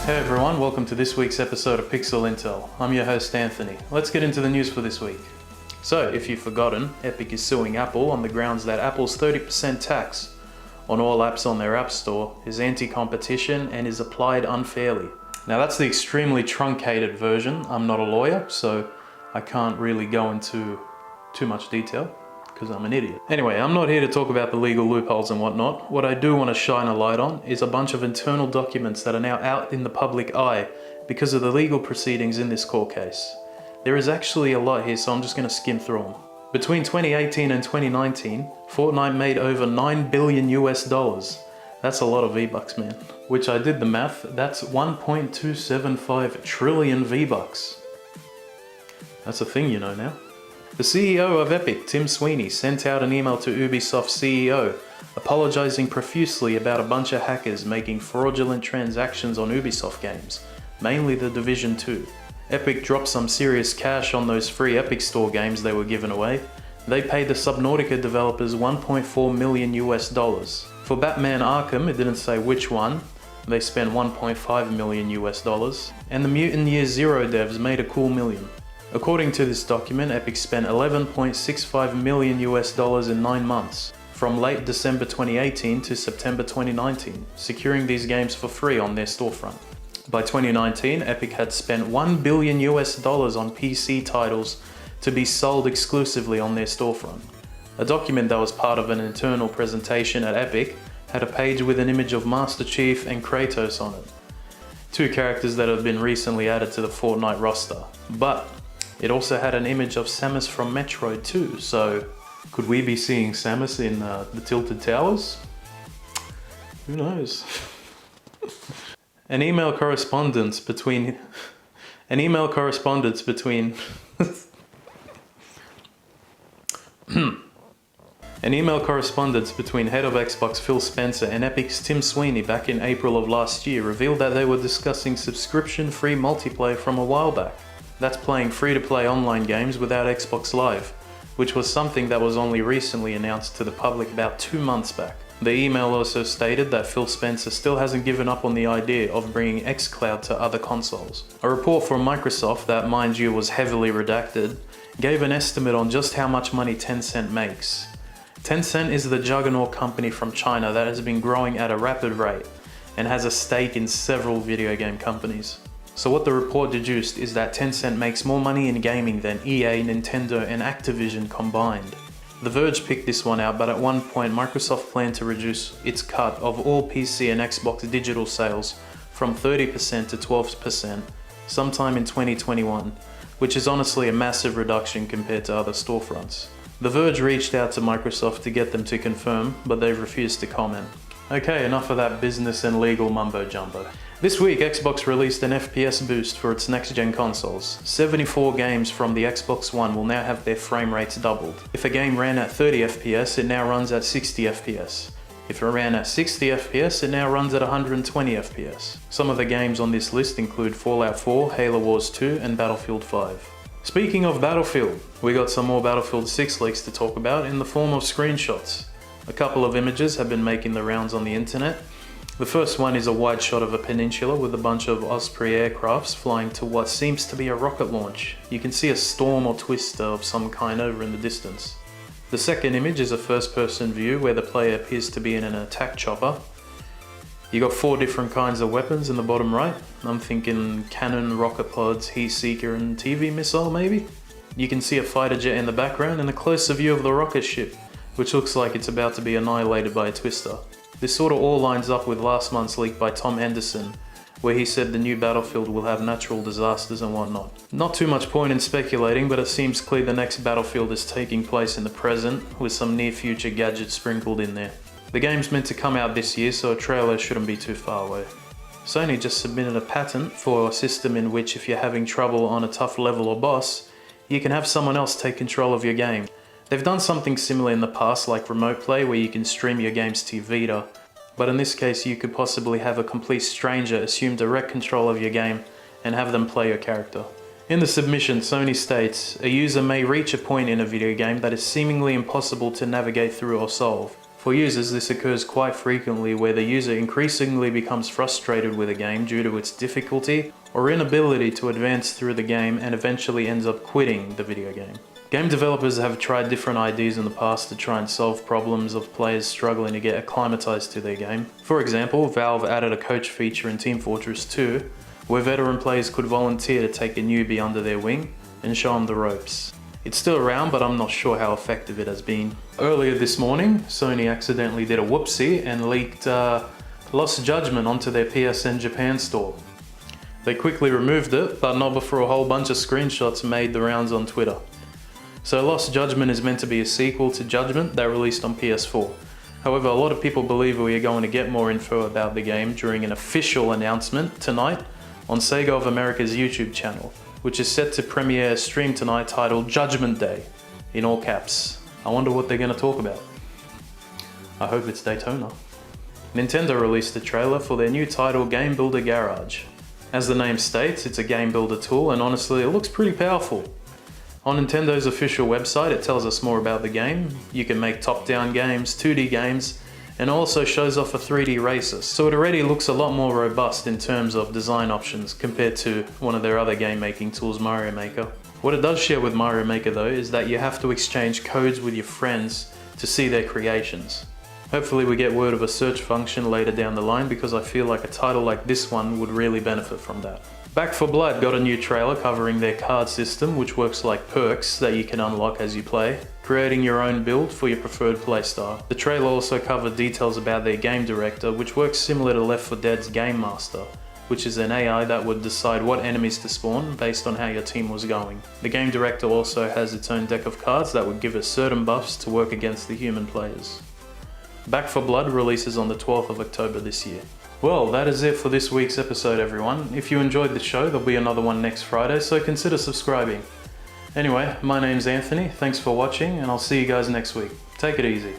Hey everyone, welcome to this week's episode of Pixel Intel. I'm your host Anthony. Let's get into the news for this week. So, if you've forgotten, Epic is suing Apple on the grounds that Apple's 30% tax on all apps on their App Store is anti-competition and is applied unfairly. Now that's the extremely truncated version. I'm not a lawyer, so I can't really go into too much detail because I'm an idiot. Anyway, I'm not here to talk about the legal loopholes and whatnot. What I do want to shine a light on is a bunch of internal documents that are now out in the public eye because of the legal proceedings in this court case. There is actually a lot here, so I'm just going to skim through them. Between 2018 and 2019, Fortnite made over $9 billion US. That's a lot of Vbucks, man. Which I did the math, that's 1.275 trillion Vbucks. That's a thing you know now. The CEO of Epic, Tim Sweeney, sent out an email to Ubisoft's CEO, apologizing profusely about a bunch of hackers making fraudulent transactions on Ubisoft games, mainly The Division 2. Epic dropped some serious cash on those free Epic Store games they were giving away. They paid the Subnautica developers $1.4 million US. For Batman Arkham, it didn't say which one, they spent $1.5 million US, and the Mutant Year Zero devs made a cool million. According to this document, Epic spent $11.65 million US in 9 months, from late December 2018 to September 2019, securing these games for free on their storefront. By 2019, Epic had spent $1 billion US on PC titles to be sold exclusively on their storefront. A document that was part of an internal presentation at Epic had a page with an image of Master Chief and Kratos on it, two characters that have been recently added to the Fortnite roster. But it also had an image of Samus from Metroid 2, so could we be seeing Samus in the Tilted Towers? Who knows? An email correspondence between head of Xbox Phil Spencer and Epic's Tim Sweeney back in April of last year revealed that they were discussing subscription-free multiplayer from a while back. That's playing free-to-play online games without Xbox Live, which was something that was only recently announced to the public about 2 months back. The email also stated that Phil Spencer still hasn't given up on the idea of bringing xCloud to other consoles. A report from Microsoft that, mind you, was heavily redacted, gave an estimate on just how much money Tencent makes. Tencent is the juggernaut company from China that has been growing at a rapid rate and has a stake in several video game companies. So what the report deduced is that Tencent makes more money in gaming than EA, Nintendo and Activision combined. The Verge picked this one out, but at one point Microsoft planned to reduce its cut of all PC and Xbox digital sales from 30% to 12% sometime in 2021, which is honestly a massive reduction compared to other storefronts. The Verge reached out to Microsoft to get them to confirm, but they've refused to comment. Okay, enough of that business and legal mumbo jumbo. This week, Xbox released an FPS Boost for its next-gen consoles. 74 games from the Xbox One will now have their frame rates doubled. If a game ran at 30 FPS, it now runs at 60 FPS. If it ran at 60 FPS, it now runs at 120 FPS. Some of the games on this list include Fallout 4, Halo Wars 2, and Battlefield 5. Speaking of Battlefield, we got some more Battlefield 6 leaks to talk about in the form of screenshots. A couple of images have been making the rounds on the internet. The first one is a wide shot of a peninsula with a bunch of Osprey aircrafts flying to what seems to be a rocket launch. You can see a storm or twister of some kind over in the distance. The second image is a first-person view where the player appears to be in an attack chopper. You got 4 different kinds of weapons in the bottom right. I'm thinking cannon, rocket pods, heat seeker and TV missile maybe? You can see a fighter jet in the background and a closer view of the rocket ship, which looks like it's about to be annihilated by a twister. This sort of all lines up with last month's leak by Tom Henderson, where he said the new Battlefield will have natural disasters and whatnot. Not too much point in speculating, but it seems clear the next Battlefield is taking place in the present, with some near-future gadgets sprinkled in there. The game's meant to come out this year, so a trailer shouldn't be too far away. Sony just submitted a patent for a system in which if you're having trouble on a tough level or boss, you can have someone else take control of your game. They've done something similar in the past, like remote play, where you can stream your games to your Vita, but in this case you could possibly have a complete stranger assume direct control of your game and have them play your character. In the submission, Sony states, a user may reach a point in a video game that is seemingly impossible to navigate through or solve. For users, this occurs quite frequently where the user increasingly becomes frustrated with a game due to its difficulty or inability to advance through the game and eventually ends up quitting the video game. Game developers have tried different ideas in the past to try and solve problems of players struggling to get acclimatized to their game. For example, Valve added a coach feature in Team Fortress 2, where veteran players could volunteer to take a newbie under their wing and show them the ropes. It's still around, but I'm not sure how effective it has been. Earlier this morning, Sony accidentally did a whoopsie and leaked Lost Judgement onto their PSN Japan store. They quickly removed it, but not before a whole bunch of screenshots made the rounds on Twitter. So Lost Judgement is meant to be a sequel to Judgement that released on PS4. However, a lot of people believe we are going to get more info about the game during an official announcement tonight on Sega of America's YouTube channel, which is set to premiere a stream tonight titled Judgment Day, in all caps. I wonder what they're going to talk about. I hope it's Daytona. Nintendo released a trailer for their new title Game Builder Garage. As the name states, it's a game builder tool and honestly it looks pretty powerful. On Nintendo's official website it tells us more about the game. You can make top-down games, 2D games, and also shows off a 3D racer, so it already looks a lot more robust in terms of design options compared to one of their other game making tools, Mario Maker. What it does share with Mario Maker though is that you have to exchange codes with your friends to see their creations. Hopefully we get word of a search function later down the line because I feel like a title like this one would really benefit from that. Back 4 Blood got a new trailer covering their card system, which works like perks that you can unlock as you play, creating your own build for your preferred playstyle. The trailer also covered details about their game director, which works similar to Left 4 Dead's Game Master, which is an AI that would decide what enemies to spawn based on how your team was going. The game director also has its own deck of cards that would give us certain buffs to work against the human players. Back 4 Blood releases on the 12th of October this year. Well, that is it for this week's episode, everyone. If you enjoyed the show, there'll be another one next Friday, so consider subscribing. Anyway, my name's Anthony, thanks for watching, and I'll see you guys next week. Take it easy.